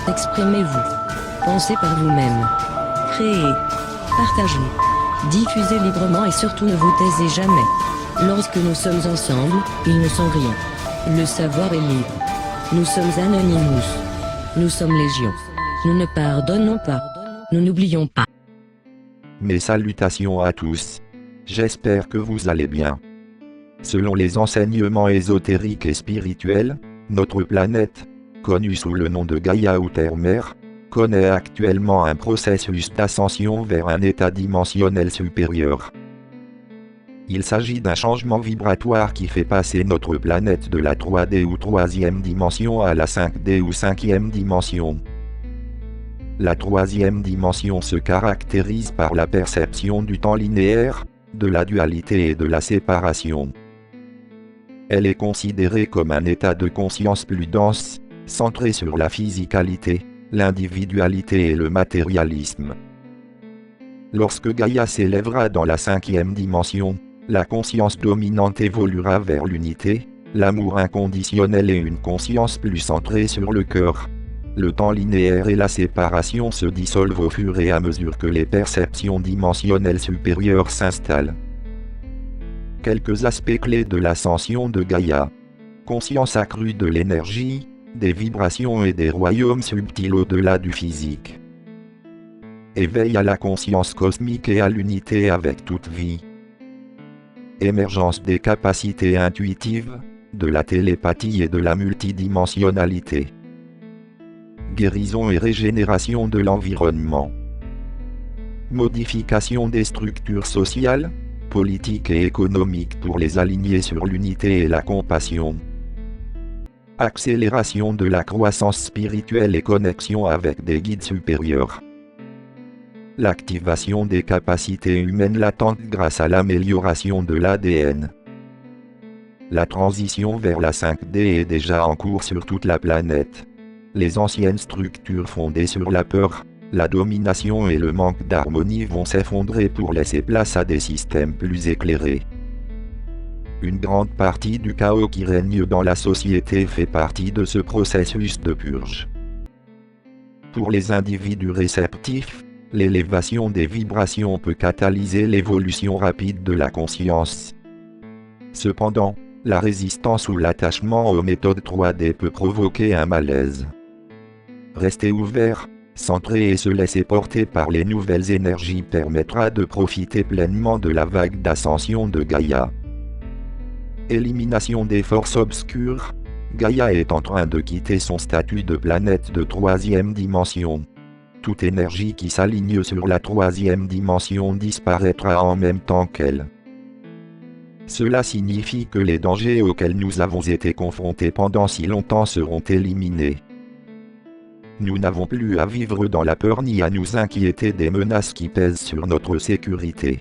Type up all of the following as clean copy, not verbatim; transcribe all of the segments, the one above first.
Exprimez-vous. Pensez par vous-même. Créez. Partagez. Diffusez librement et surtout ne vous taisez jamais. Lorsque nous sommes ensemble, ils ne sont rien. Le savoir est libre. Nous sommes Anonymous. Nous sommes Légion. Nous ne pardonnons pas. Nous n'oublions pas. Mes salutations à tous. J'espère que vous allez bien. Selon les enseignements ésotériques et spirituels, notre planète, connue sous le nom de Gaïa ou Terre-Mère, connaît actuellement un processus d'ascension vers un état dimensionnel supérieur. Il s'agit d'un changement vibratoire qui fait passer notre planète de la 3D ou 3e dimension à la 5D ou 5e dimension. La 3e dimension se caractérise par la perception du temps linéaire, de la dualité et de la séparation. Elle est considérée comme un état de conscience plus dense, centré sur la physicalité, l'individualité et le matérialisme. Lorsque Gaïa s'élèvera dans la 5e dimension, la conscience dominante évoluera vers l'unité, l'amour inconditionnel et une conscience plus centrée sur le cœur. Le temps linéaire et la séparation se dissolvent au fur et à mesure que les perceptions dimensionnelles supérieures s'installent. Quelques aspects clés de l'ascension de Gaïa. Conscience accrue de l'énergie, des vibrations et des royaumes subtils au-delà du physique. Éveil à la conscience cosmique et à l'unité avec toute vie. Émergence des capacités intuitives, de la télépathie et de la multidimensionnalité. Guérison et régénération de l'environnement. Modification des structures sociales, politiques et économiques pour les aligner sur l'unité et la compassion. Accélération de la croissance spirituelle et connexion avec des guides supérieurs. L'activation des capacités humaines latentes grâce à l'amélioration de l'ADN. La transition vers la 5D est déjà en cours sur toute la planète. Les anciennes structures fondées sur la peur, la domination et le manque d'harmonie vont s'effondrer pour laisser place à des systèmes plus éclairés. Une grande partie du chaos qui règne dans la société fait partie de ce processus de purge. Pour les individus réceptifs, l'élévation des vibrations peut catalyser l'évolution rapide de la conscience. Cependant, la résistance ou l'attachement aux méthodes 3D peut provoquer un malaise. Rester ouvert, centré et se laisser porter par les nouvelles énergies permettra de profiter pleinement de la vague d'ascension de Gaïa. Élimination des forces obscures. Gaïa est en train de quitter son statut de planète de 3e dimension. Toute énergie qui s'aligne sur la 3e dimension disparaîtra en même temps qu'elle. Cela signifie que les dangers auxquels nous avons été confrontés pendant si longtemps seront éliminés. Nous n'avons plus à vivre dans la peur ni à nous inquiéter des menaces qui pèsent sur notre sécurité.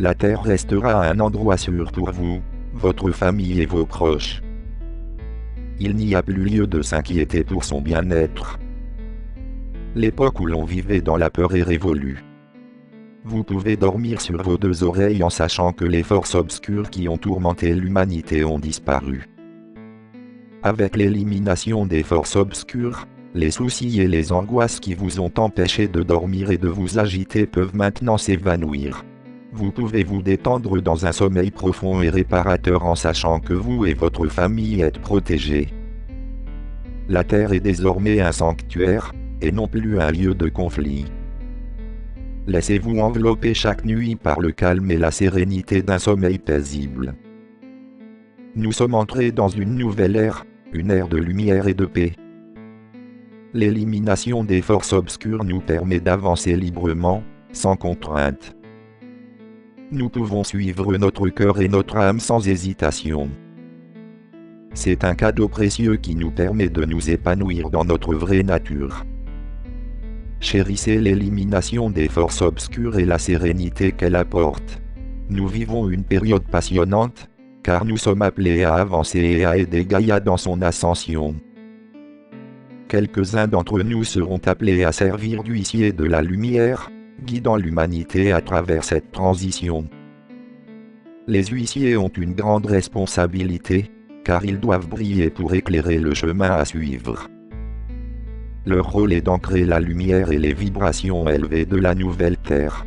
La Terre restera un endroit sûr pour vous, votre famille et vos proches. Il n'y a plus lieu de s'inquiéter pour son bien-être. L'époque où l'on vivait dans la peur est révolue. Vous pouvez dormir sur vos deux oreilles en sachant que les forces obscures qui ont tourmenté l'humanité ont disparu. Avec l'élimination des forces obscures, les soucis et les angoisses qui vous ont empêché de dormir et de vous agiter peuvent maintenant s'évanouir. Vous pouvez vous détendre dans un sommeil profond et réparateur en sachant que vous et votre famille êtes protégés. La Terre est désormais un sanctuaire, et non plus un lieu de conflit. Laissez-vous envelopper chaque nuit par le calme et la sérénité d'un sommeil paisible. Nous sommes entrés dans une nouvelle ère, une ère de lumière et de paix. L'élimination des forces obscures nous permet d'avancer librement, sans contrainte. Nous pouvons suivre notre cœur et notre âme sans hésitation. C'est un cadeau précieux qui nous permet de nous épanouir dans notre vraie nature. Chérissez l'élimination des forces obscures et la sérénité qu'elle apporte. Nous vivons une période passionnante, car nous sommes appelés à avancer et à aider Gaïa dans son ascension. Quelques-uns d'entre nous seront appelés à servir d'huissiers de la lumière, guidant l'humanité à travers cette transition. Les huissiers ont une grande responsabilité, car ils doivent briller pour éclairer le chemin à suivre. Leur rôle est d'ancrer la lumière et les vibrations élevées de la nouvelle Terre.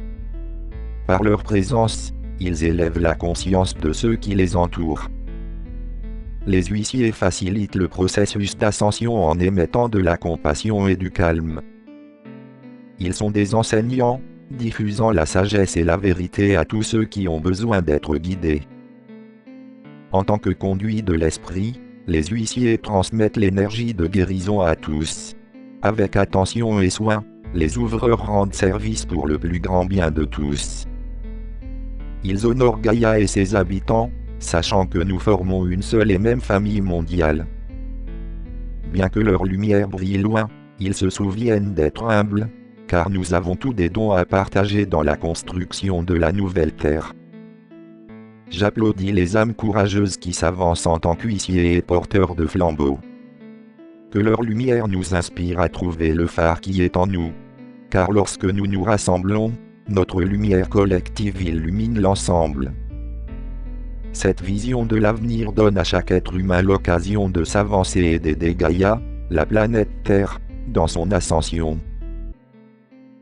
Par leur présence, ils élèvent la conscience de ceux qui les entourent. Les huissiers facilitent le processus d'ascension en émettant de la compassion et du calme. Ils sont des enseignants, diffusant la sagesse et la vérité à tous ceux qui ont besoin d'être guidés. En tant que conduits de l'esprit, les huissiers transmettent l'énergie de guérison à tous. Avec attention et soin, les ouvreurs rendent service pour le plus grand bien de tous. Ils honorent Gaïa et ses habitants, sachant que nous formons une seule et même famille mondiale. Bien que leur lumière brille loin, ils se souviennent d'être humbles, car nous avons tous des dons à partager dans la construction de la nouvelle Terre. J'applaudis les âmes courageuses qui s'avancent en tant qu'huissiers et porteurs de flambeaux. Que leur lumière nous inspire à trouver le phare qui est en nous. Car lorsque nous nous rassemblons, notre lumière collective illumine l'ensemble. Cette vision de l'avenir donne à chaque être humain l'occasion de s'avancer et d'aider Gaïa, la planète Terre, dans son ascension.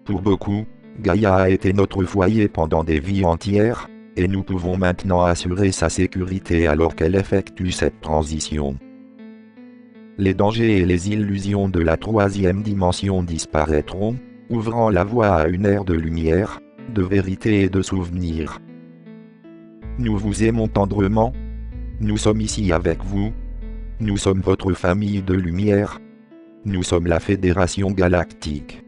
Pour beaucoup, Gaïa a été notre foyer pendant des vies entières, et nous pouvons maintenant assurer sa sécurité alors qu'elle effectue cette transition. Les dangers et les illusions de la troisième dimension disparaîtront, ouvrant la voie à une ère de lumière, de vérité et de souvenirs. Nous vous aimons tendrement. Nous sommes ici avec vous. Nous sommes votre famille de lumière. Nous sommes la Fédération Galactique.